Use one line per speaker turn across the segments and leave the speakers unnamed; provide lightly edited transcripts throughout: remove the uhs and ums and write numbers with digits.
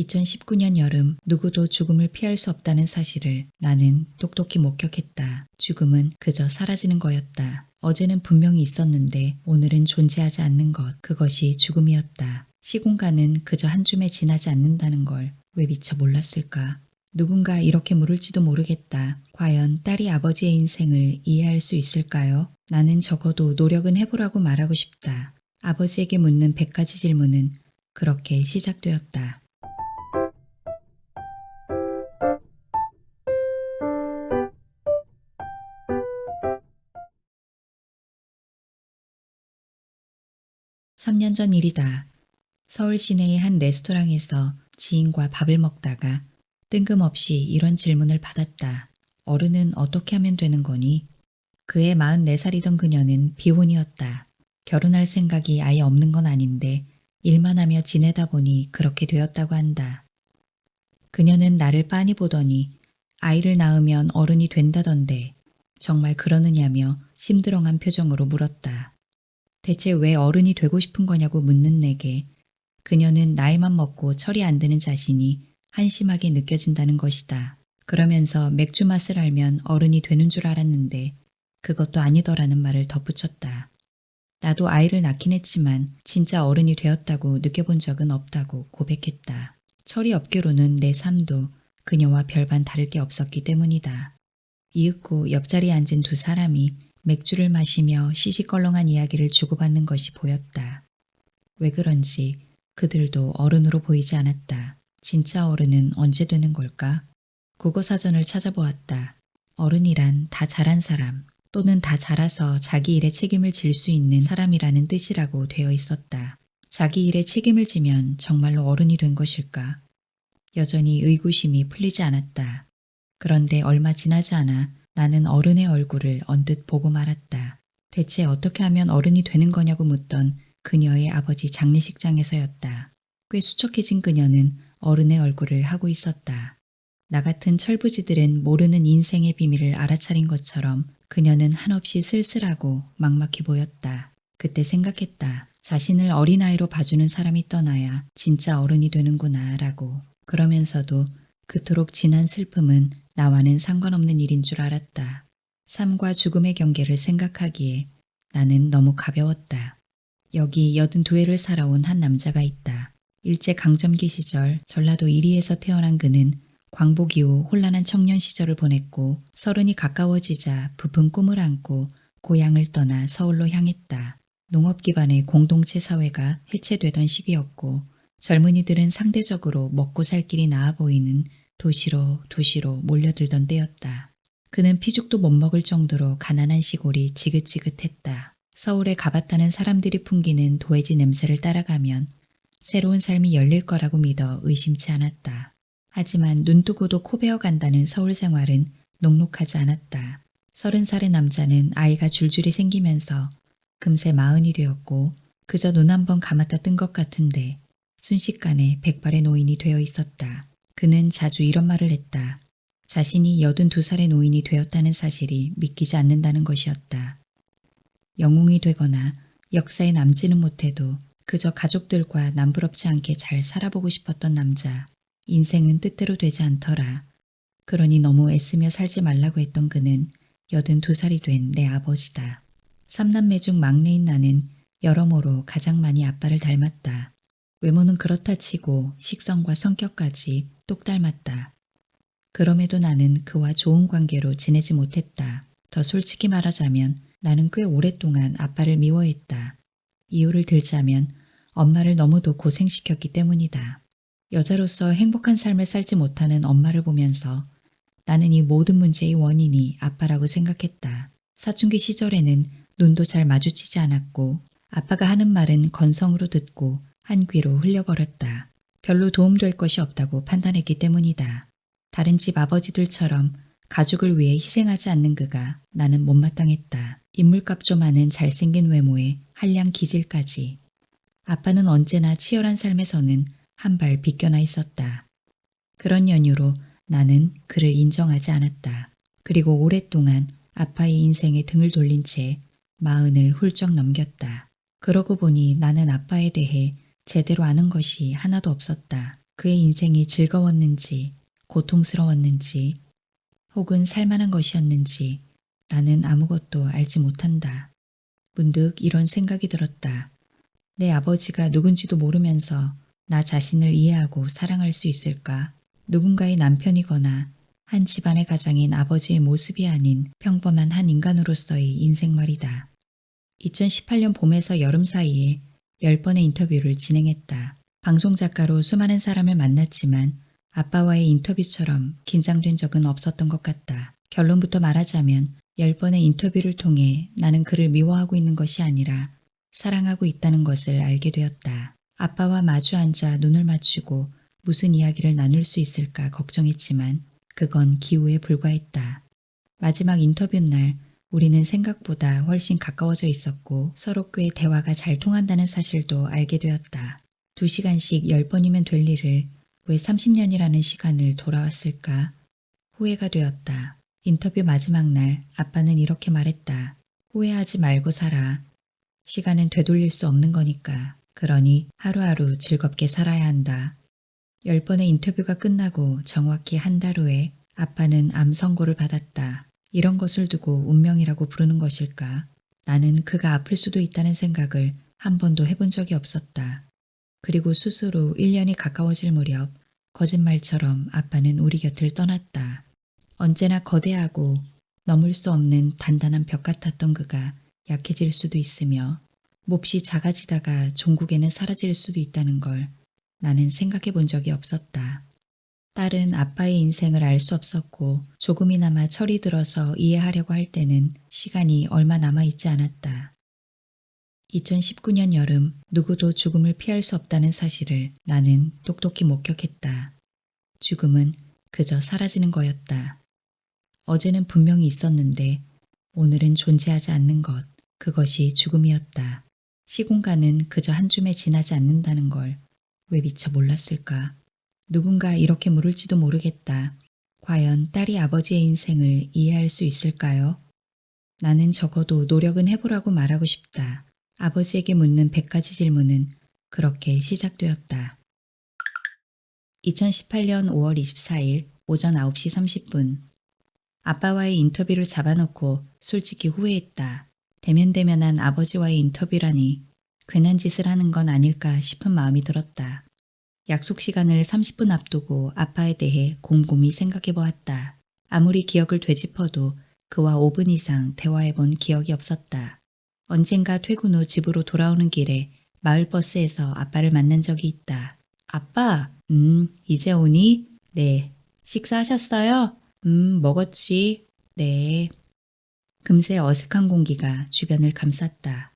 2019년 여름 누구도 죽음을 피할 수 없다는 사실을 나는 똑똑히 목격했다. 죽음은 그저 사라지는 거였다. 어제는 분명히 있었는데 오늘은 존재하지 않는 것, 그것이 죽음이었다. 시공간은 그저 한 줌에 지나지 않는다는 걸 왜 미처 몰랐을까? 누군가 이렇게 물을지도 모르겠다. 과연 딸이 아버지의 인생을 이해할 수 있을까요? 나는 적어도 노력은 해보라고 말하고 싶다. 아버지에게 묻는 100가지 질문은 그렇게 시작되었다. (3) 년 전 일이다. 서울 시내의 한 레스토랑에서 지인과 밥을 먹다가 뜬금없이 이런 질문을 받았다. 어른은 어떻게 하면 되는 거니? 그해 44살이던 그녀는 비혼이었다. 결혼할 생각이 아예 없는 건 아닌데 일만 하며 지내다 보니 그렇게 되었다고 한다. 그녀는 나를 빤히 보더니 아이를 낳으면 어른이 된다던데 정말 그러느냐며 심드렁한 표정으로 물었다. 대체 왜 어른이 되고 싶은 거냐고 묻는 내게 그녀는 나이만 먹고 철이 안 드는 자신이 한심하게 느껴진다는 것이다. 그러면서 맥주 맛을 알면 어른이 되는 줄 알았는데 그것도 아니더라는 말을 덧붙였다. 나도 아이를 낳긴 했지만 진짜 어른이 되었다고 느껴본 적은 없다고 고백했다. 철이 없기로는 내 삶도 그녀와 별반 다를 게 없었기 때문이다. 이윽고 옆자리에 앉은 두 사람이 맥주를 마시며 시시껄렁한 이야기를 주고받는 것이 보였다. 왜 그런지 그들도 어른으로 보이지 않았다. 진짜 어른은 언제 되는 걸까? 국어사전을 찾아보았다. 어른이란 다 자란 사람 또는 다 자라서 자기 일에 책임을 질 수 있는 사람이라는 뜻이라고 되어 있었다. 자기 일에 책임을 지면 정말로 어른이 된 것일까? 여전히 의구심이 풀리지 않았다. 그런데 얼마 지나지 않아 나는 어른의 얼굴을 언뜻 보고 말았다. 대체 어떻게 하면 어른이 되는 거냐고 묻던 그녀의 아버지 장례식장에서였다. 꽤 수척해진 그녀는 어른의 얼굴을 하고 있었다. 나 같은 철부지들은 모르는 인생의 비밀을 알아차린 것처럼 그녀는 한없이 쓸쓸하고 막막해 보였다. 그때 생각했다. 자신을 어린아이로 봐주는 사람이 떠나야 진짜 어른이 되는구나 라고. 그러면서도 그토록 진한 슬픔은 나와는 상관없는 일인 줄 알았다. 삶과 죽음의 경계를 생각하기에 나는 너무 가벼웠다. 여기 82회를 살아온 한 남자가 있다. 일제강점기 시절 전라도 이리에서 태어난 그는 광복 이후 혼란한 청년 시절을 보냈고 30이 가까워지자 부푼 꿈을 안고 고향을 떠나 서울로 향했다. 농업 기반의 공동체 사회가 해체되던 시기였고 젊은이들은 상대적으로 먹고 살 길이 나아 보이는 도시로 몰려들던 때였다. 그는 피죽도 못 먹을 정도로 가난한 시골이 지긋지긋했다. 서울에 가봤다는 사람들이 풍기는 도해지 냄새를 따라가면 새로운 삶이 열릴 거라고 믿어 의심치 않았다. 하지만 눈뜨고도 코 베어 간다는 서울 생활은 녹록하지 않았다. 30살의 남자는 아이가 줄줄이 생기면서 금세 40이 되었고 그저 눈 한 번 감았다 뜬 것 같은데 순식간에 백발의 노인이 되어 있었다. 그는 자주 이런 말을 했다. 자신이 82살의 노인이 되었다는 사실이 믿기지 않는다는 것이었다. 영웅이 되거나 역사에 남지는 못해도 그저 가족들과 남부럽지 않게 잘 살아보고 싶었던 남자. 인생은 뜻대로 되지 않더라. 그러니 너무 애쓰며 살지 말라고 했던 그는 82살이 된 내 아버지다. 3남매 중 막내인 나는 여러모로 가장 많이 아빠를 닮았다. 외모는 그렇다 치고 식성과 성격까지 똑 닮았다. 그럼에도 나는 그와 좋은 관계로 지내지 못했다. 더 솔직히 말하자면 나는 꽤 오랫동안 아빠를 미워했다. 이유를 들자면 엄마를 너무도 고생시켰기 때문이다. 여자로서 행복한 삶을 살지 못하는 엄마를 보면서 나는 이 모든 문제의 원인이 아빠라고 생각했다. 사춘기 시절에는 눈도 잘 마주치지 않았고 아빠가 하는 말은 건성으로 듣고 한 귀로 흘려버렸다. 별로 도움될 것이 없다고 판단했기 때문이다. 다른 집 아버지들처럼 가족을 위해 희생하지 않는 그가 나는 못마땅했다. 인물값 좀 하는 잘생긴 외모에 한량 기질까지. 아빠는 언제나 치열한 삶에서는 한 발 비껴나 있었다. 그런 연유로 나는 그를 인정하지 않았다. 그리고 오랫동안 아빠의 인생에 등을 돌린 채 40을 훌쩍 넘겼다. 그러고 보니 나는 아빠에 대해 제대로 아는 것이 하나도 없었다. 그의 인생이 즐거웠는지, 고통스러웠는지, 혹은 살만한 것이었는지 나는 아무것도 알지 못한다. 문득 이런 생각이 들었다. 내 아버지가 누군지도 모르면서 나 자신을 이해하고 사랑할 수 있을까? 누군가의 남편이거나 한 집안의 가장인 아버지의 모습이 아닌 평범한 한 인간으로서의 인생 말이다. 2018년 봄에서 여름 사이에 10번의 인터뷰를 진행했다. 방송작가로 수많은 사람을 만났지만 아빠와의 인터뷰처럼 긴장된 적은 없었던 것 같다. 결론부터 말하자면 10번의 인터뷰를 통해 나는 그를 미워하고 있는 것이 아니라 사랑하고 있다는 것을 알게 되었다. 아빠와 마주 앉아 눈을 맞추고 무슨 이야기를 나눌 수 있을까 걱정했지만 그건 기우에 불과했다. 마지막 인터뷰 날 우리는 생각보다 훨씬 가까워져 있었고 서로 꽤 대화가 잘 통한다는 사실도 알게 되었다. 2시간씩 10번이면 될 일을 왜 30년이라는 시간을 돌아왔을까? 후회가 되었다. 인터뷰 마지막 날 아빠는 이렇게 말했다. 후회하지 말고 살아. 시간은 되돌릴 수 없는 거니까. 그러니 하루하루 즐겁게 살아야 한다. 10번의 인터뷰가 끝나고 정확히 한 달 후에 아빠는 암 선고를 받았다. 이런 것을 두고 운명이라고 부르는 것일까? 나는 그가 아플 수도 있다는 생각을 한 번도 해본 적이 없었다. 그리고 수술 후 1년이 가까워질 무렵 거짓말처럼 아빠는 우리 곁을 떠났다. 언제나 거대하고 넘을 수 없는 단단한 벽 같았던 그가 약해질 수도 있으며 몹시 작아지다가 종국에는 사라질 수도 있다는 걸 나는 생각해 본 적이 없었다. 딸은 아빠의 인생을 알 수 없었고 조금이나마 철이 들어서 이해하려고 할 때는 시간이 얼마 남아 있지 않았다. 2019년 여름 누구도 죽음을 피할 수 없다는 사실을 나는 똑똑히 목격했다. 죽음은 그저 사라지는 거였다. 어제는 분명히 있었는데 오늘은 존재하지 않는 것, 그것이 죽음이었다. 시공간은 그저 한 줌에 지나지 않는다는 걸 왜 미처 몰랐을까? 누군가 이렇게 물을지도 모르겠다. 과연 딸이 아버지의 인생을 이해할 수 있을까요? 나는 적어도 노력은 해보라고 말하고 싶다. 아버지에게 묻는 100가지 질문은 그렇게 시작되었다. 2018년 5월 24일 오전 9시 30분. 아빠와의 인터뷰를 잡아놓고 솔직히 후회했다. 대면대면한 아버지와의 인터뷰라니 괜한 짓을 하는 건 아닐까 싶은 마음이 들었다. 약속 시간을 30분 앞두고 아빠에 대해 곰곰이 생각해 보았다. 아무리 기억을 되짚어도 그와 5분 이상 대화해 본 기억이 없었다. 언젠가 퇴근 후 집으로 돌아오는 길에 마을버스에서 아빠를 만난 적이 있다. 아빠, 이제 오니? 네. 식사하셨어요? 먹었지. 네. 금세 어색한 공기가 주변을 감쌌다.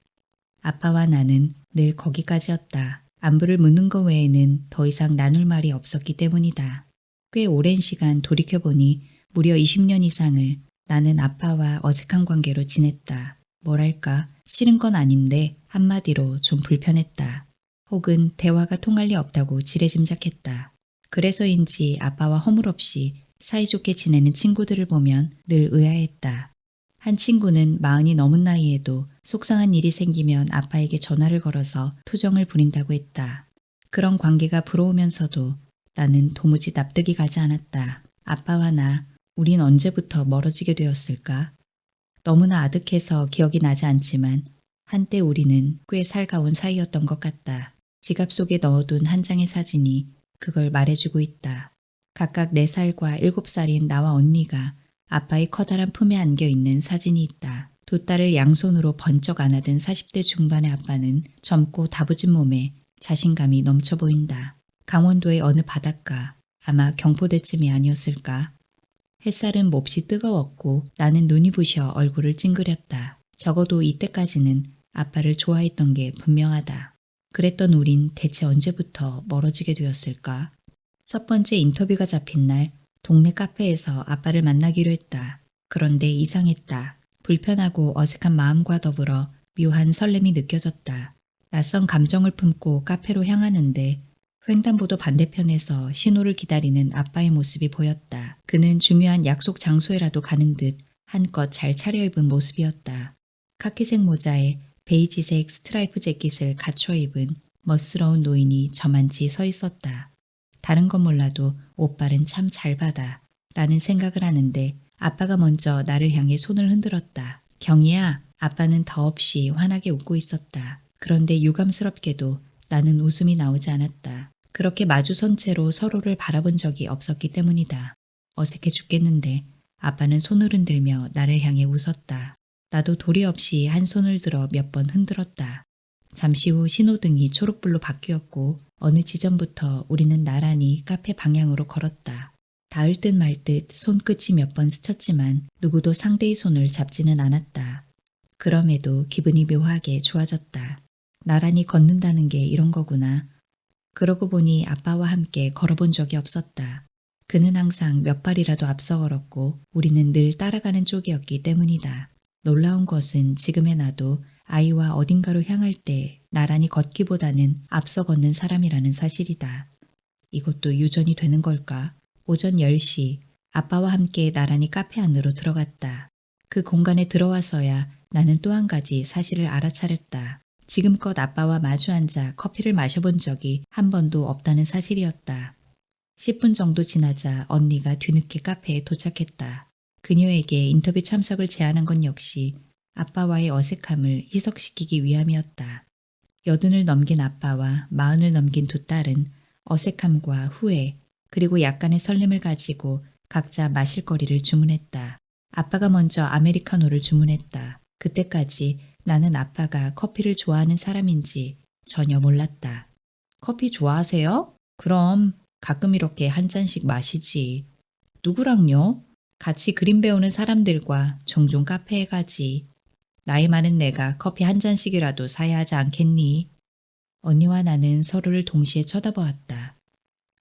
아빠와 나는 늘 거기까지였다. 안부를 묻는 것 외에는 더 이상 나눌 말이 없었기 때문이다. 꽤 오랜 시간 돌이켜보니 무려 20년 이상을 나는 아빠와 어색한 관계로 지냈다. 뭐랄까, 싫은 건 아닌데 한마디로 좀 불편했다. 혹은 대화가 통할 리 없다고 지레짐작했다. 그래서인지 아빠와 허물없이 사이좋게 지내는 친구들을 보면 늘 의아했다. 한 친구는 40이 넘은 나이에도 속상한 일이 생기면 아빠에게 전화를 걸어서 투정을 부린다고 했다. 그런 관계가 부러우면서도 나는 도무지 납득이 가지 않았다. 아빠와 나, 우린 언제부터 멀어지게 되었을까? 너무나 아득해서 기억이 나지 않지만 한때 우리는 꽤 살가운 사이였던 것 같다. 지갑 속에 넣어둔 한 장의 사진이 그걸 말해주고 있다. 각각 4살과 7살인 나와 언니가 아빠의 커다란 품에 안겨있는 사진이 있다. 두 딸을 양손으로 번쩍 안아든 40대 중반의 아빠는 젊고 다부진 몸에 자신감이 넘쳐 보인다. 강원도의 어느 바닷가, 아마 경포대쯤이 아니었을까. 햇살은 몹시 뜨거웠고 나는 눈이 부셔 얼굴을 찡그렸다. 적어도 이때까지는 아빠를 좋아했던 게 분명하다. 그랬던 우린 대체 언제부터 멀어지게 되었을까? 첫 번째 인터뷰가 잡힌 날 동네 카페에서 아빠를 만나기로 했다. 그런데 이상했다. 불편하고 어색한 마음과 더불어 묘한 설렘이 느껴졌다. 낯선 감정을 품고 카페로 향하는데 횡단보도 반대편에서 신호를 기다리는 아빠의 모습이 보였다. 그는 중요한 약속 장소에라도 가는 듯 한껏 잘 차려입은 모습이었다. 카키색 모자에 베이지색 스트라이프 재킷을 갖춰 입은 멋스러운 노인이 저만치 서 있었다. 다른 건 몰라도 오빠는 참 잘 받아 라는 생각을 하는데 아빠가 먼저 나를 향해 손을 흔들었다. 경희야, 아빠는 더없이 환하게 웃고 있었다. 그런데 유감스럽게도 나는 웃음이 나오지 않았다. 그렇게 마주선 채로 서로를 바라본 적이 없었기 때문이다. 어색해 죽겠는데 아빠는 손을 흔들며 나를 향해 웃었다. 나도 도리 없이 한 손을 들어 몇 번 흔들었다. 잠시 후 신호등이 초록불로 바뀌었고 어느 지점부터 우리는 나란히 카페 방향으로 걸었다. 닿을 듯 말 듯 손끝이 몇 번 스쳤지만 누구도 상대의 손을 잡지는 않았다. 그럼에도 기분이 묘하게 좋아졌다. 나란히 걷는다는 게 이런 거구나. 그러고 보니 아빠와 함께 걸어본 적이 없었다. 그는 항상 몇 발이라도 앞서 걸었고 우리는 늘 따라가는 쪽이었기 때문이다. 놀라운 것은 지금의 나도 아이와 어딘가로 향할 때 나란히 걷기보다는 앞서 걷는 사람이라는 사실이다. 이것도 유전이 되는 걸까? 오전 10시 아빠와 함께 나란히 카페 안으로 들어갔다. 그 공간에 들어와서야 나는 또 한 가지 사실을 알아차렸다. 지금껏 아빠와 마주 앉아 커피를 마셔본 적이 한 번도 없다는 사실이었다. 10분 정도 지나자 언니가 뒤늦게 카페에 도착했다. 그녀에게 인터뷰 참석을 제안한 건 역시 아빠와의 어색함을 희석시키기 위함이었다. 80을 넘긴 아빠와 40을 넘긴 두 딸은 어색함과 후회 그리고 약간의 설렘을 가지고 각자 마실 거리를 주문했다. 아빠가 먼저 아메리카노를 주문했다. 그때까지 나는 아빠가 커피를 좋아하는 사람인지 전혀 몰랐다. 커피 좋아하세요? 그럼 가끔 이렇게 한 잔씩 마시지. 누구랑요? 같이 그림 배우는 사람들과 종종 카페에 가지. 나이 많은 내가 커피 한 잔씩이라도 사야 하지 않겠니? 언니와 나는 서로를 동시에 쳐다보았다.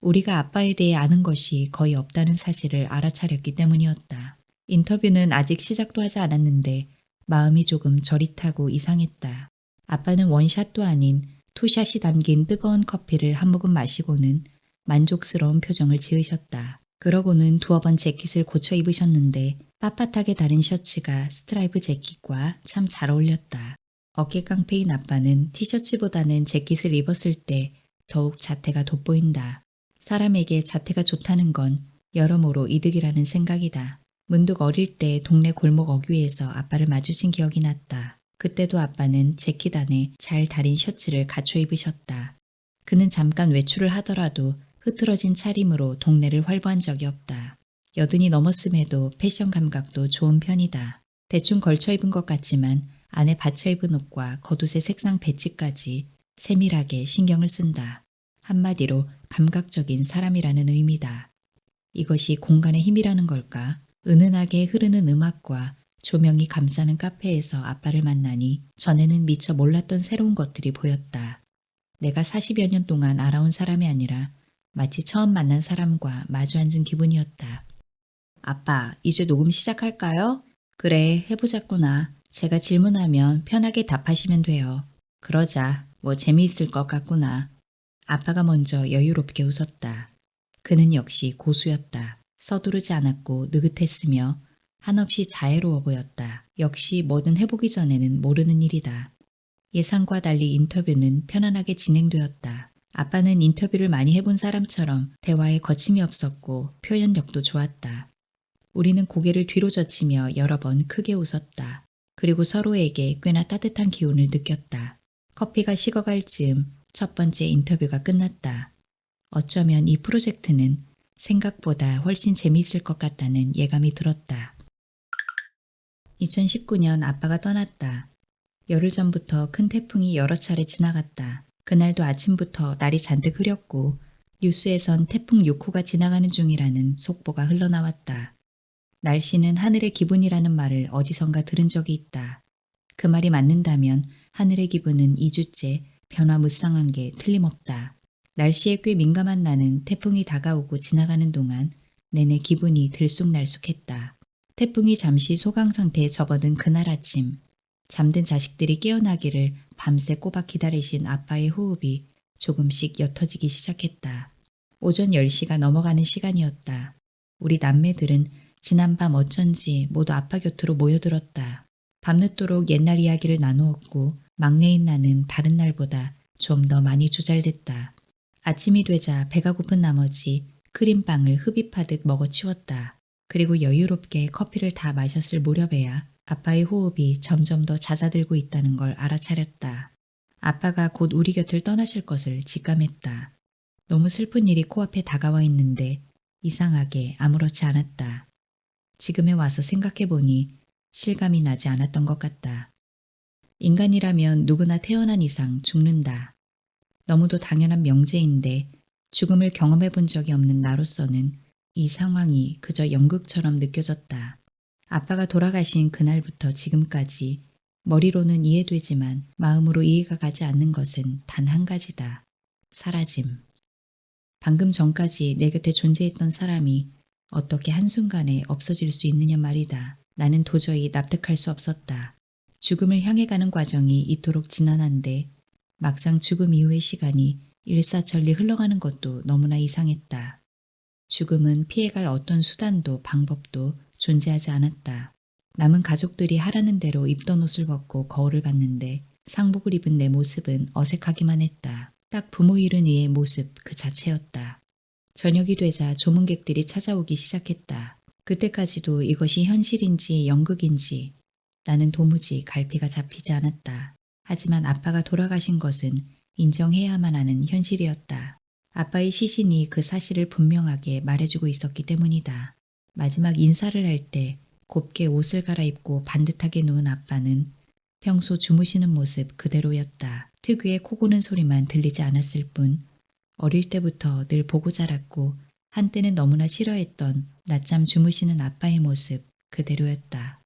우리가 아빠에 대해 아는 것이 거의 없다는 사실을 알아차렸기 때문이었다. 인터뷰는 아직 시작도 하지 않았는데 마음이 조금 저릿하고 이상했다. 아빠는 원샷도 아닌 투샷이 담긴 뜨거운 커피를 한 모금 마시고는 만족스러운 표정을 지으셨다. 그러고는 두어 번 재킷을 고쳐 입으셨는데 빳빳하게 다른 셔츠가 스트라이프 재킷과 참 잘 어울렸다. 어깨 깡패인 아빠는 티셔츠보다는 재킷을 입었을 때 더욱 자태가 돋보인다. 사람에게 자태가 좋다는 건 여러모로 이득이라는 생각이다. 문득 어릴 때 동네 골목 어귀에서 아빠를 마주친 기억이 났다. 그때도 아빠는 재킷 안에 잘 다린 셔츠를 갖춰 입으셨다. 그는 잠깐 외출을 하더라도 흐트러진 차림으로 동네를 활보한 적이 없다. 80이 넘었음에도 패션 감각도 좋은 편이다. 대충 걸쳐 입은 것 같지만 안에 받쳐 입은 옷과 겉옷의 색상 배치까지 세밀하게 신경을 쓴다. 한마디로 감각적인 사람이라는 의미다. 이것이 공간의 힘이라는 걸까? 은은하게 흐르는 음악과 조명이 감싸는 카페에서 아빠를 만나니 전에는 미처 몰랐던 새로운 것들이 보였다. 내가 40여 년 동안 알아온 사람이 아니라 마치 처음 만난 사람과 마주 앉은 기분이었다. 아빠, 이제 녹음 시작할까요? 그래, 해보자꾸나. 제가 질문하면 편하게 답하시면 돼요. 그러자, 뭐 재미있을 것 같구나. 아빠가 먼저 여유롭게 웃었다. 그는 역시 고수였다. 서두르지 않았고 느긋했으며 한없이 자애로워 보였다. 역시 뭐든 해보기 전에는 모르는 일이다. 예상과 달리 인터뷰는 편안하게 진행되었다. 아빠는 인터뷰를 많이 해본 사람처럼 대화에 거침이 없었고 표현력도 좋았다. 우리는 고개를 뒤로 젖히며 여러 번 크게 웃었다. 그리고 서로에게 꽤나 따뜻한 기운을 느꼈다. 커피가 식어갈 즈음 첫 번째 인터뷰가 끝났다. 어쩌면 이 프로젝트는 생각보다 훨씬 재미있을 것 같다는 예감이 들었다. 2019년 아빠가 떠났다. 열흘 전부터 큰 태풍이 여러 차례 지나갔다. 그날도 아침부터 날이 잔뜩 흐렸고 뉴스에선 태풍 6호가 지나가는 중이라는 속보가 흘러나왔다. 날씨는 하늘의 기분이라는 말을 어디선가 들은 적이 있다. 그 말이 맞는다면 하늘의 기분은 2주째 변화무쌍한 게 틀림없다. 날씨에 꽤 민감한 나는 태풍이 다가오고 지나가는 동안 내내 기분이 들쑥날쑥했다. 태풍이 잠시 소강 상태에 접어든 그날 아침, 잠든 자식들이 깨어나기를 밤새 꼬박 기다리신 아빠의 호흡이 조금씩 옅어지기 시작했다. 오전 10시가 넘어가는 시간이었다. 우리 남매들은 지난밤 어쩐지 모두 아빠 곁으로 모여들었다. 밤늦도록 옛날 이야기를 나누었고 막내인 나는 다른 날보다 좀 더 많이 조잘됐다. 아침이 되자 배가 고픈 나머지 크림빵을 흡입하듯 먹어치웠다. 그리고 여유롭게 커피를 다 마셨을 무렵에야 아빠의 호흡이 점점 더 잦아들고 있다는 걸 알아차렸다. 아빠가 곧 우리 곁을 떠나실 것을 직감했다. 너무 슬픈 일이 코앞에 다가와 있는데 이상하게 아무렇지 않았다. 지금에 와서 생각해보니 실감이 나지 않았던 것 같다. 인간이라면 누구나 태어난 이상 죽는다. 너무도 당연한 명제인데 죽음을 경험해 본 적이 없는 나로서는 이 상황이 그저 연극처럼 느껴졌다. 아빠가 돌아가신 그날부터 지금까지 머리로는 이해되지만 마음으로 이해가 가지 않는 것은 단 한 가지다. 사라짐. 방금 전까지 내 곁에 존재했던 사람이 어떻게 한순간에 없어질 수 있느냐 말이다. 나는 도저히 납득할 수 없었다. 죽음을 향해 가는 과정이 이토록 지난한데 막상 죽음 이후의 시간이 일사천리 흘러가는 것도 너무나 이상했다. 죽음은 피해갈 어떤 수단도 방법도 존재하지 않았다. 남은 가족들이 하라는 대로 입던 옷을 벗고 거울을 봤는데 상복을 입은 내 모습은 어색하기만 했다. 딱 부모 잃은 이의 모습 그 자체였다. 저녁이 되자 조문객들이 찾아오기 시작했다. 그때까지도 이것이 현실인지 연극인지 나는 도무지 갈피가 잡히지 않았다. 하지만 아빠가 돌아가신 것은 인정해야만 하는 현실이었다. 아빠의 시신이 그 사실을 분명하게 말해주고 있었기 때문이다. 마지막 인사를 할 때 곱게 옷을 갈아입고 반듯하게 누운 아빠는 평소 주무시는 모습 그대로였다. 특유의 코 고는 소리만 들리지 않았을 뿐 어릴 때부터 늘 보고 자랐고 한때는 너무나 싫어했던 낮잠 주무시는 아빠의 모습 그대로였다.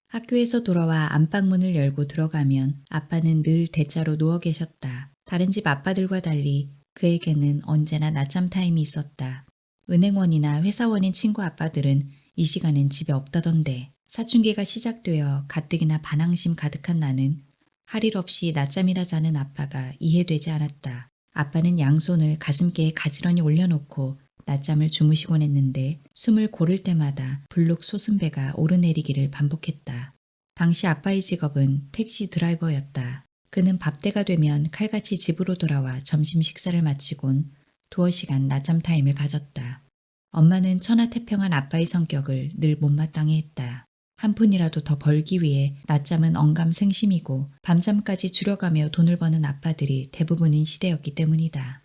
학교에서 돌아와 안방문을 열고 들어가면 아빠는 늘 대자로 누워 계셨다. 다른 집 아빠들과 달리 그에게는 언제나 낮잠 타임이 있었다. 은행원이나 회사원인 친구 아빠들은 이 시간엔 집에 없다던데 사춘기가 시작되어 가뜩이나 반항심 가득한 나는 할 일 없이 낮잠이라 자는 아빠가 이해되지 않았다. 아빠는 양손을 가슴께에 가지런히 올려놓고 낮잠을 주무시곤 했는데 숨을 고를 때마다 불룩 솟은 배가 오르내리기를 반복했다. 당시 아빠의 직업은 택시 드라이버였다. 그는 밥때가 되면 칼같이 집으로 돌아와 점심 식사를 마치곤 두어 시간 낮잠 타임을 가졌다. 엄마는 천하태평한 아빠의 성격을 늘 못마땅해 했다. 한 푼이라도 더 벌기 위해 낮잠은 언감생심이고 밤잠까지 줄여가며 돈을 버는 아빠들이 대부분인 시대였기 때문이다.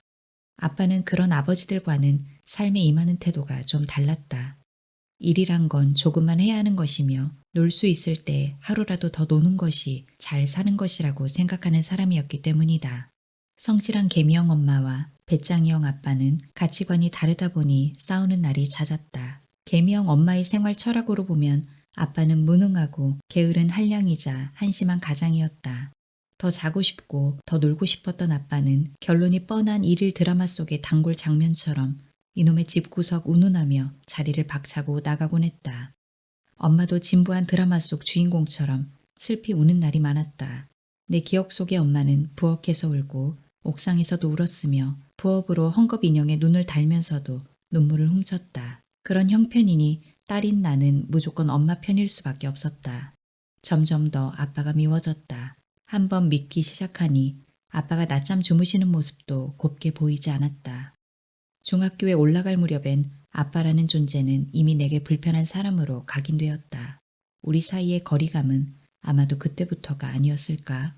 아빠는 그런 아버지들과는 삶에 임하는 태도가 좀 달랐다. 일이란 건 조금만 해야 하는 것이며 놀 수 있을 때 하루라도 더 노는 것이 잘 사는 것이라고 생각하는 사람이었기 때문이다. 성실한 개미형 엄마와 배짱이형 아빠는 가치관이 다르다 보니 싸우는 날이 잦았다. 개미형 엄마의 생활 철학으로 보면 아빠는 무능하고 게으른 한량이자 한심한 가장이었다. 더 자고 싶고 더 놀고 싶었던 아빠는 결론이 뻔한 일일 드라마 속의 단골 장면처럼 이놈의 집구석 운운하며 자리를 박차고 나가곤 했다. 엄마도 진부한 드라마 속 주인공처럼 슬피 우는 날이 많았다. 내 기억 속의 엄마는 부엌에서 울고 옥상에서도 울었으며 부엌으로 헝겊 인형에 눈을 달면서도 눈물을 훔쳤다. 그런 형편이니 딸인 나는 무조건 엄마 편일 수밖에 없었다. 점점 더 아빠가 미워졌다. 한번 믿기 시작하니 아빠가 낮잠 주무시는 모습도 곱게 보이지 않았다. 중학교에 올라갈 무렵엔 아빠라는 존재는 이미 내게 불편한 사람으로 각인되었다. 우리 사이의 거리감은 아마도 그때부터가 아니었을까?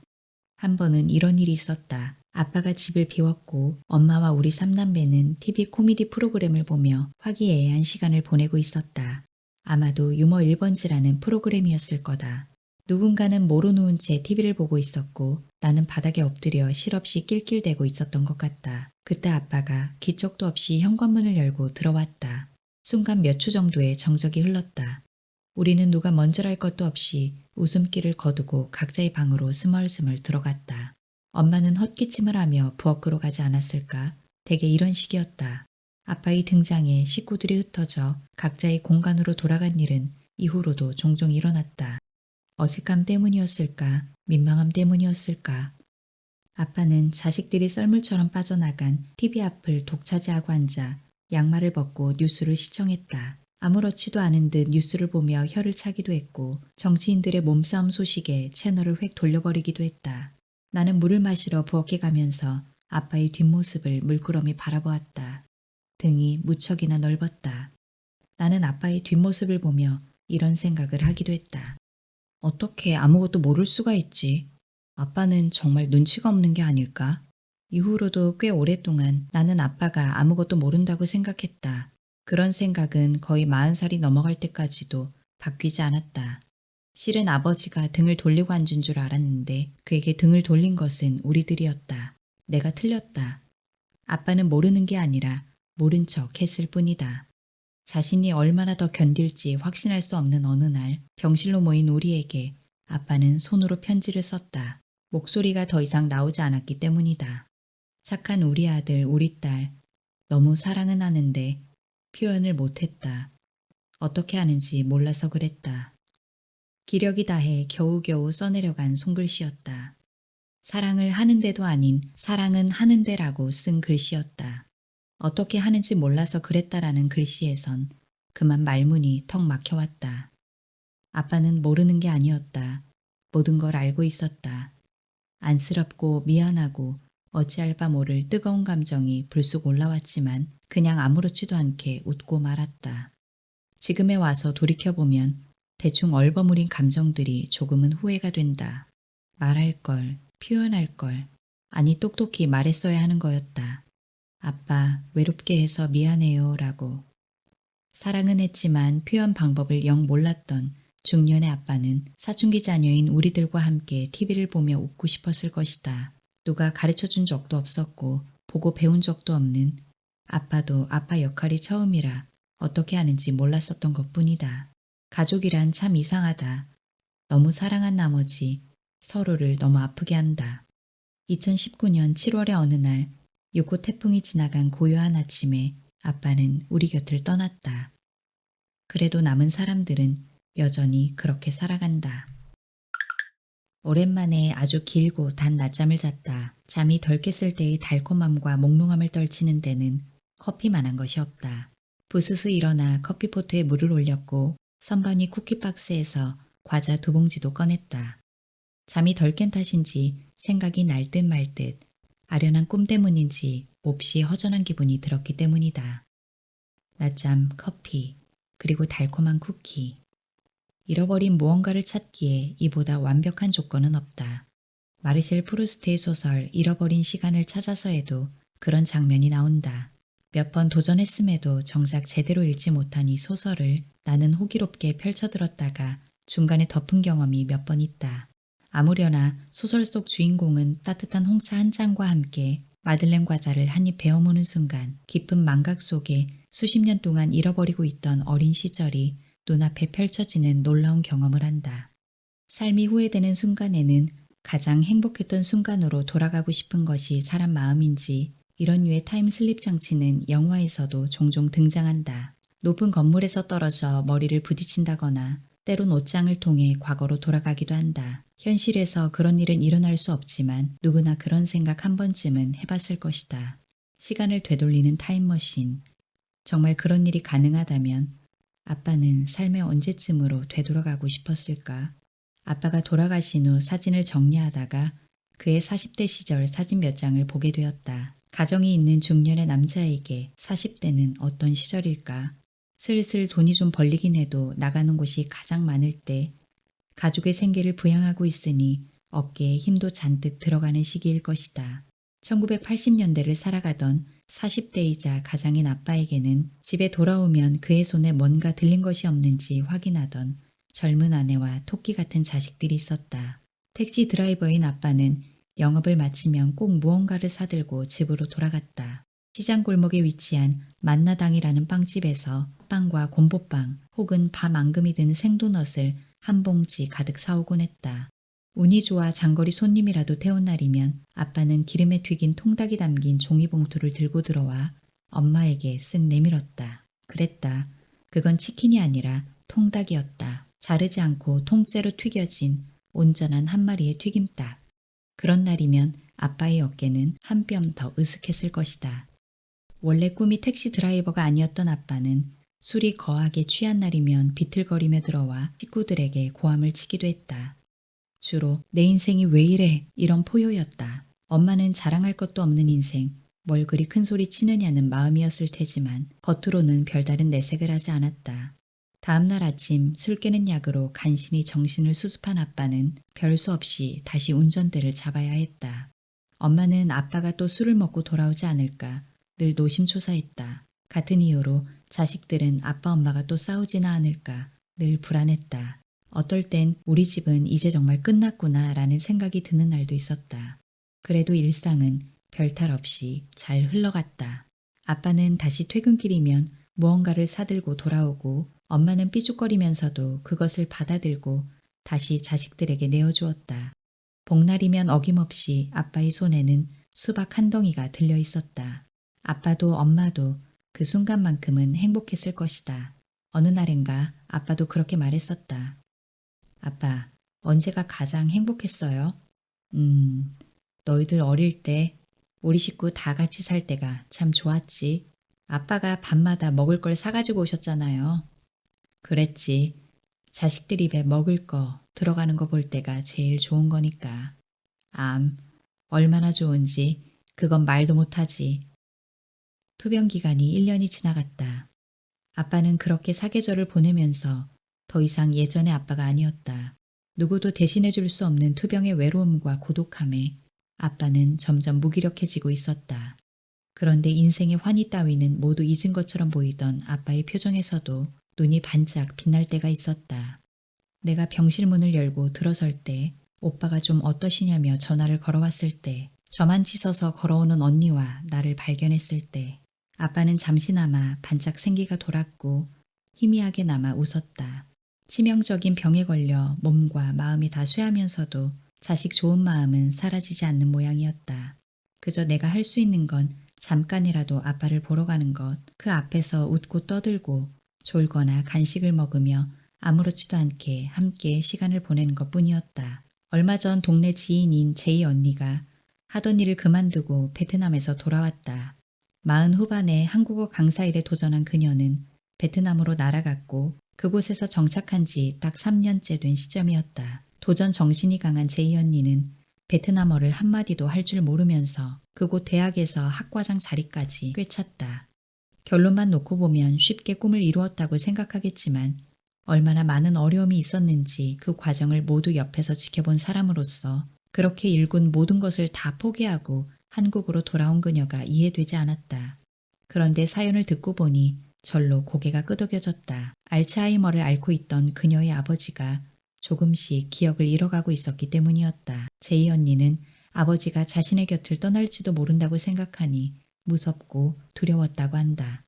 한 번은 이런 일이 있었다. 아빠가 집을 비웠고 엄마와 우리 삼남매는 TV 코미디 프로그램을 보며 화기애애한 시간을 보내고 있었다. 아마도 유머 1번지라는 프로그램이었을 거다. 누군가는 모로 누운 채 TV를 보고 있었고 나는 바닥에 엎드려 실없이 낄낄대고 있었던 것 같다. 그때 아빠가 기척도 없이 현관문을 열고 들어왔다. 순간 몇 초 정도의 정적이 흘렀다. 우리는 누가 먼저랄 것도 없이 웃음기를 거두고 각자의 방으로 스멀스멀 들어갔다. 엄마는 헛기침을 하며 부엌으로 가지 않았을까? 대개 이런 식이었다. 아빠의 등장에 식구들이 흩어져 각자의 공간으로 돌아간 일은 이후로도 종종 일어났다. 어색함 때문이었을까? 민망함 때문이었을까? 아빠는 자식들이 썰물처럼 빠져나간 TV 앞을 독차지하고 앉아 양말을 벗고 뉴스를 시청했다. 아무렇지도 않은 듯 뉴스를 보며 혀를 차기도 했고 정치인들의 몸싸움 소식에 채널을 획 돌려버리기도 했다. 나는 물을 마시러 부엌에 가면서 아빠의 뒷모습을 물끄러미 바라보았다. 등이 무척이나 넓었다. 나는 아빠의 뒷모습을 보며 이런 생각을 하기도 했다. 어떻게 아무것도 모를 수가 있지? 아빠는 정말 눈치가 없는 게 아닐까? 이후로도 꽤 오랫동안 나는 아빠가 아무것도 모른다고 생각했다. 그런 생각은 거의 40살이 넘어갈 때까지도 바뀌지 않았다. 실은 아버지가 등을 돌리고 앉은 줄 알았는데 그에게 등을 돌린 것은 우리들이었다. 내가 틀렸다. 아빠는 모르는 게 아니라 모른 척 했을 뿐이다. 자신이 얼마나 더 견딜지 확신할 수 없는 어느 날 병실로 모인 우리에게 아빠는 손으로 편지를 썼다. 목소리가 더 이상 나오지 않았기 때문이다. 착한 우리 아들, 우리 딸, 너무 사랑은 하는데 표현을 못했다. 어떻게 하는지 몰라서 그랬다. 기력이 다해 겨우겨우 써내려간 손글씨였다. 사랑을 하는데도 아닌 사랑은 하는데라고 쓴 글씨였다. 어떻게 하는지 몰라서 그랬다라는 글씨에선 그만 말문이 턱 막혀왔다. 아빠는 모르는 게 아니었다. 모든 걸 알고 있었다. 안쓰럽고 미안하고 어찌할 바 모를 뜨거운 감정이 불쑥 올라왔지만 그냥 아무렇지도 않게 웃고 말았다. 지금에 와서 돌이켜보면 대충 얼버무린 감정들이 조금은 후회가 된다. 말할 걸, 표현할 걸, 아니 똑똑히 말했어야 하는 거였다. 아빠, 외롭게 해서 미안해요 라고. 사랑은 했지만 표현 방법을 영 몰랐던 중년의 아빠는 사춘기 자녀인 우리들과 함께 TV를 보며 웃고 싶었을 것이다. 누가 가르쳐준 적도 없었고 보고 배운 적도 없는 아빠도 아빠 역할이 처음이라 어떻게 하는지 몰랐었던 것뿐이다. 가족이란 참 이상하다. 너무 사랑한 나머지 서로를 너무 아프게 한다. 2019년 7월의 어느 날 6호 태풍이 지나간 고요한 아침에 아빠는 우리 곁을 떠났다. 그래도 남은 사람들은 여전히 그렇게 살아간다. 오랜만에 아주 길고 단 낮잠을 잤다. 잠이 덜 깼을 때의 달콤함과 몽롱함을 떨치는 데는 커피만한 것이 없다. 부스스 일어나 커피포트에 물을 올렸고 선반위 쿠키박스에서 과자 2봉지도 꺼냈다. 잠이 덜 깬 탓인지 생각이 날 듯 말 듯 아련한 꿈 때문인지 몹시 허전한 기분이 들었기 때문이다. 낮잠, 커피, 그리고 달콤한 쿠키. 잃어버린 무언가를 찾기에 이보다 완벽한 조건은 없다. 마르셀 프루스트의 소설 잃어버린 시간을 찾아서 해도 그런 장면이 나온다. 몇 번 도전했음에도 정작 제대로 읽지 못한 이 소설을 나는 호기롭게 펼쳐들었다가 중간에 덮은 경험이 몇 번 있다. 아무려나 소설 속 주인공은 따뜻한 홍차 한 잔과 함께 마들렌 과자를 한 입 베어 무는 순간 깊은 망각 속에 수십 년 동안 잃어버리고 있던 어린 시절이 눈앞에 펼쳐지는 놀라운 경험을 한다. 삶이 후회되는 순간에는 가장 행복했던 순간으로 돌아가고 싶은 것이 사람 마음인지 이런 류의 타임슬립 장치는 영화에서도 종종 등장한다. 높은 건물에서 떨어져 머리를 부딪힌다거나 때론 옷장을 통해 과거로 돌아가기도 한다. 현실에서 그런 일은 일어날 수 없지만 누구나 그런 생각 한 번쯤은 해봤을 것이다. 시간을 되돌리는 타임머신. 정말 그런 일이 가능하다면 아빠는 삶의 언제쯤으로 되돌아가고 싶었을까? 아빠가 돌아가신 후 사진을 정리하다가 그의 40대 시절 사진 몇 장을 보게 되었다. 가정이 있는 중년의 남자에게 40대는 어떤 시절일까? 슬슬 돈이 좀 벌리긴 해도 나가는 곳이 가장 많을 때 가족의 생계를 부양하고 있으니 어깨에 힘도 잔뜩 들어가는 시기일 것이다. 1980년대를 살아가던 40대이자 가장인 아빠에게는 집에 돌아오면 그의 손에 뭔가 들린 것이 없는지 확인하던 젊은 아내와 토끼 같은 자식들이 있었다. 택시 드라이버인 아빠는 영업을 마치면 꼭 무언가를 사들고 집으로 돌아갔다. 시장 골목에 위치한 만나당이라는 빵집에서 빵과 곰보빵 혹은 밤 앙금이 든 생도넛을 한 봉지 가득 사오곤 했다. 운이 좋아 장거리 손님이라도 태운 날이면 아빠는 기름에 튀긴 통닭이 담긴 종이봉투를 들고 들어와 엄마에게 쓱 내밀었다. 그랬다. 그건 치킨이 아니라 통닭이었다. 자르지 않고 통째로 튀겨진 온전한 한 마리의 튀김닭. 그런 날이면 아빠의 어깨는 한 뼘 더 으슥했을 것이다. 원래 꿈이 택시 드라이버가 아니었던 아빠는 술이 거하게 취한 날이면 비틀거리며 들어와 식구들에게 고함을 치기도 했다. 주로 내 인생이 왜 이래 이런 포효였다. 엄마는 자랑할 것도 없는 인생, 뭘 그리 큰 소리 치느냐는 마음이었을 테지만 겉으로는 별다른 내색을 하지 않았다. 다음 날 아침 술 깨는 약으로 간신히 정신을 수습한 아빠는 별 수 없이 다시 운전대를 잡아야 했다. 엄마는 아빠가 또 술을 먹고 돌아오지 않을까 늘 노심초사했다. 같은 이유로 자식들은 아빠 엄마가 또 싸우지나 않을까 늘 불안했다. 어떨 땐 우리 집은 이제 정말 끝났구나 라는 생각이 드는 날도 있었다. 그래도 일상은 별탈 없이 잘 흘러갔다. 아빠는 다시 퇴근길이면 무언가를 사들고 돌아오고 엄마는 삐죽거리면서도 그것을 받아들고 다시 자식들에게 내어주었다. 복날이면 어김없이 아빠의 손에는 수박 한 덩이가 들려 있었다. 아빠도 엄마도 그 순간만큼은 행복했을 것이다. 어느 날엔가 아빠도 그렇게 말했었다. 아빠, 언제가 가장 행복했어요? 음, 너희들 어릴 때 우리 식구 다 같이 살 때가 참 좋았지. 아빠가 밤마다 먹을 걸 사가지고 오셨잖아요. 그랬지. 자식들 입에 먹을 거 들어가는 거 볼 때가 제일 좋은 거니까. 얼마나 좋은지 그건 말도 못하지. 투병 기간이 1년이 지나갔다. 아빠는 그렇게 사계절을 보내면서 더 이상 예전의 아빠가 아니었다. 누구도 대신해 줄 수 없는 투병의 외로움과 고독함에 아빠는 점점 무기력해지고 있었다. 그런데 인생의 환희 따위는 모두 잊은 것처럼 보이던 아빠의 표정에서도 눈이 반짝 빛날 때가 있었다. 내가 병실 문을 열고 들어설 때 오빠가 좀 어떠시냐며 전화를 걸어왔을 때 저만 씻어서 걸어오는 언니와 나를 발견했을 때 아빠는 잠시나마 반짝 생기가 돌았고 희미하게 남아 웃었다. 치명적인 병에 걸려 몸과 마음이 다 쇠하면서도 자식 좋은 마음은 사라지지 않는 모양이었다. 그저 내가 할 수 있는 건 잠깐이라도 아빠를 보러 가는 것, 그 앞에서 웃고 떠들고 졸거나 간식을 먹으며 아무렇지도 않게 함께 시간을 보내는 것 뿐이었다. 얼마 전 동네 지인인 제이 언니가 하던 일을 그만두고 베트남에서 돌아왔다. 40 후반에 한국어 강사 일에 도전한 그녀는 베트남으로 날아갔고 그곳에서 정착한 지 딱 3년째 된 시점이었다. 도전 정신이 강한 제이 언니는 베트남어를 한마디도 할 줄 모르면서 그곳 대학에서 학과장 자리까지 꿰찼다. 결론만 놓고 보면 쉽게 꿈을 이루었다고 생각하겠지만 얼마나 많은 어려움이 있었는지 그 과정을 모두 옆에서 지켜본 사람으로서 그렇게 일군 모든 것을 다 포기하고 한국으로 돌아온 그녀가 이해되지 않았다. 그런데 사연을 듣고 보니 절로 고개가 끄덕여졌다. 알츠하이머를 앓고 있던 그녀의 아버지가 조금씩 기억을 잃어가고 있었기 때문이었다. 제이 언니는 아버지가 자신의 곁을 떠날지도 모른다고 생각하니 무섭고 두려웠다고 한다.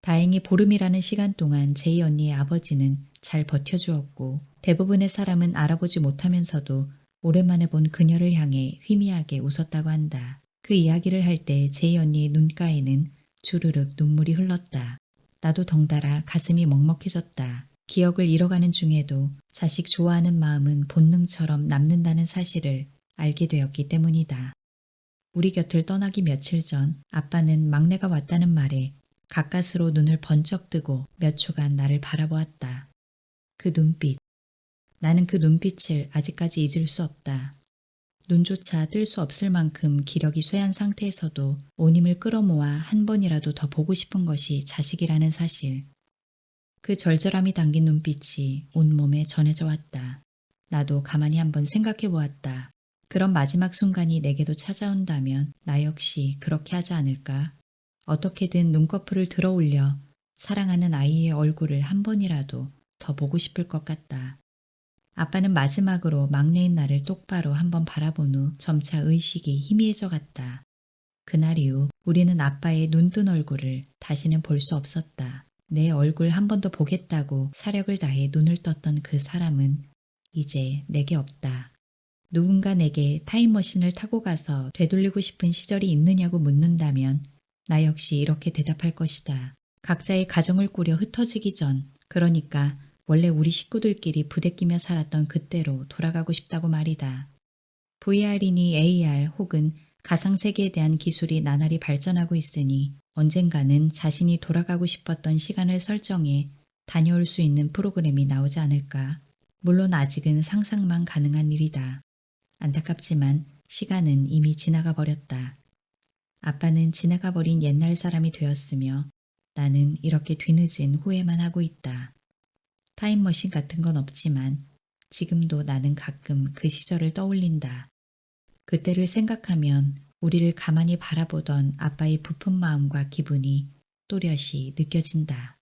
다행히 보름이라는 시간 동안 제이 언니의 아버지는 잘 버텨주었고 대부분의 사람은 알아보지 못하면서도 오랜만에 본 그녀를 향해 희미하게 웃었다고 한다. 그 이야기를 할 때 제이 언니의 눈가에는 주르륵 눈물이 흘렀다. 나도 덩달아 가슴이 먹먹해졌다. 기억을 잃어가는 중에도 자식 좋아하는 마음은 본능처럼 남는다는 사실을 알게 되었기 때문이다. 우리 곁을 떠나기 며칠 전 아빠는 막내가 왔다는 말에 가까스로 눈을 번쩍 뜨고 몇 초간 나를 바라보았다. 그 눈빛. 나는 그 눈빛을 아직까지 잊을 수 없다. 눈조차 뜰 수 없을 만큼 기력이 쇠한 상태에서도 온 힘을 끌어모아 한 번이라도 더 보고 싶은 것이 자식이라는 사실. 그 절절함이 담긴 눈빛이 온몸에 전해져 왔다. 나도 가만히 한번 생각해 보았다. 그런 마지막 순간이 내게도 찾아온다면 나 역시 그렇게 하지 않을까? 어떻게든 눈꺼풀을 들어 올려 사랑하는 아이의 얼굴을 한 번이라도 더 보고 싶을 것 같다. 아빠는 마지막으로 막내인 나를 똑바로 한번 바라본 후 점차 의식이 희미해져 갔다. 그날 이후 우리는 아빠의 눈뜬 얼굴을 다시는 볼 수 없었다. 내 얼굴 한 번 더 보겠다고 사력을 다해 눈을 떴던 그 사람은 이제 내게 없다. 누군가 내게 타임머신을 타고 가서 되돌리고 싶은 시절이 있느냐고 묻는다면 나 역시 이렇게 대답할 것이다. 각자의 가정을 꾸려 흩어지기 전, 그러니까 원래 우리 식구들끼리 부대끼며 살았던 그때로 돌아가고 싶다고 말이다. VR이니 AR 혹은 가상세계에 대한 기술이 나날이 발전하고 있으니 언젠가는 자신이 돌아가고 싶었던 시간을 설정해 다녀올 수 있는 프로그램이 나오지 않을까. 물론 아직은 상상만 가능한 일이다. 안타깝지만 시간은 이미 지나가 버렸다. 아빠는 지나가 버린 옛날 사람이 되었으며 나는 이렇게 뒤늦은 후회만 하고 있다. 타임머신 같은 건 없지만 지금도 나는 가끔 그 시절을 떠올린다. 그때를 생각하면 우리를 가만히 바라보던 아빠의 부푼 마음과 기분이 또렷이 느껴진다.